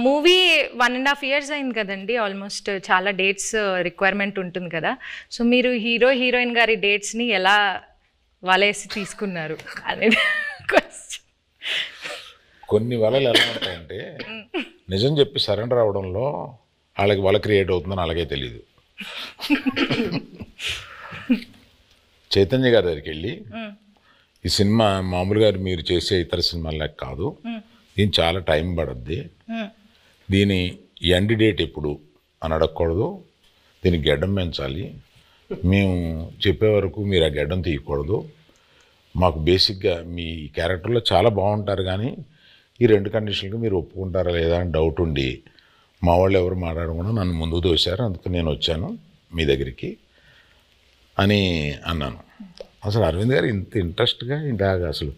Movie 1.5 years అయింది కదండి almost. చాలా డేట్స్ రిక్వైర్మెంట్ ఉంటుంది కదా. సో మీరు హీరోయిన్ గారి డేట్స్ని ఎలా వలేసి తీసుకున్నారు అనేది క్వశ్చన్. కొన్ని వలలు ఎలా ఉంటాయంటే నిజం చెప్పి సరెండర్ అవడంలో వాళ్ళకి వల క్రియేట్ అవుతుందని అలాగే తెలియదు. చైతన్య గారి దగ్గరికి వెళ్ళి ఈ సినిమా మామూలుగా మీరు చేసే ఇతర సినిమాలకు కాదు, దీని చాలా టైం పడుద్ది, దీని ఎండ్ డేట్ ఎప్పుడు అని అడగకూడదు, దీనికి గెడ్డం పెంచాలి, మేము చెప్పే వరకు మీరు ఆ గెడ్డం తీయకూడదు, మాకు బేసిక్గా మీ క్యారెక్టర్లో చాలా బాగుంటారు కానీ ఈ 2 కండిషన్లకు మీరు ఒప్పుకుంటారా లేదా అని డౌట్ ఉండి మా వాళ్ళు ఎవరు మాట్లాడకుండా నన్ను ముందుకు తోశారు, అందుకు నేను వచ్చాను మీ దగ్గరికి అని అన్నాను. అసలు అరవింద్ గారు ఇంత ఇంట్రెస్ట్గా ఇలాగ అసలు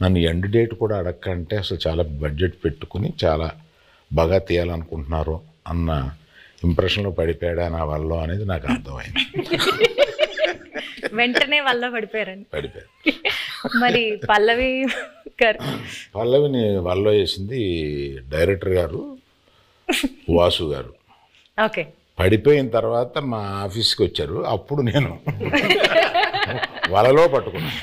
నన్ను ఎండ్ డేట్ కూడా అడగకంటే అసలు చాలా బడ్జెట్ పెట్టుకుని చాలా బాగా తీయాలనుకుంటున్నారు అన్న ఇంప్రెషన్లో పడిపోయాడా నా వల్ల అనేది నాకు అర్థమైంది. వెంటనే వల్ల పడిపోయారండి. పడిపోయారు. మరి పల్లవిని వల్ల వేసింది డైరెక్టర్ గారు వాసు గారు. ఓకే. పడిపోయిన తర్వాత మా ఆఫీస్కి వచ్చారు, అప్పుడు నేను వలలో పట్టుకున్నాను.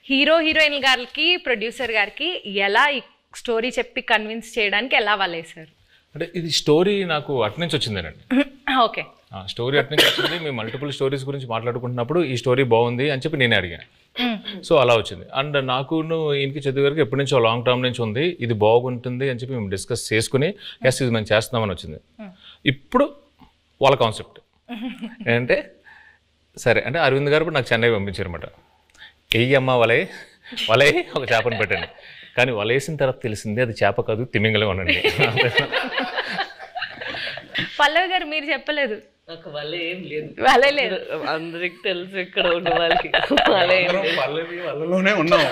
హీరోయిన్ గారికి ప్రొడ్యూసర్ గారికి ఎలా ఈ స్టోరీ చెప్పి కన్విన్స్ చేయడానికి ఎలా వలేసారు? అంటే ఇది స్టోరీ నాకు అట్నుంచి వచ్చిందేనండి. ఓకే. స్టోరీ అట్నుంచి వచ్చింది. మేము మల్టిపుల్ స్టోరీస్ గురించి మాట్లాడుకుంటున్నప్పుడు ఈ స్టోరీ బాగుంది అని చెప్పి నేనే అడిగాను. సో అలా వచ్చింది. అండ్ నాకును ఈయనకి చదువు గారికి ఎప్పటి నుంచో లాంగ్ టర్మ్ నుంచి ఉంది, ఇది బాగుంటుంది అని చెప్పి మేము డిస్కస్ చేసుకుని ఎస్ ఇది మేము చేస్తున్నామని వచ్చింది. ఇప్పుడు వాళ్ళ కాన్సెప్ట్ ఏంటంటే సరే అంటే అరవింద్ గారు నాకు చెన్నై పంపించారన్నమాట. అమ్మ వలే ఒక చేపను పెట్టండి, కానీ వలేసిన తర్వాత తెలిసింది అది చేప కాదు తిమింగలం అనండి. పల్లవి గారు మీరు చెప్పలేదు. నాకు వల్ల ఏం లేదు, వలే లేదు, అందరికి తెలుసు ఇక్కడ ఉన్న వాళ్ళకి. వల్ల ఏం లేదు, వల్లలోనే ఉన్నాం.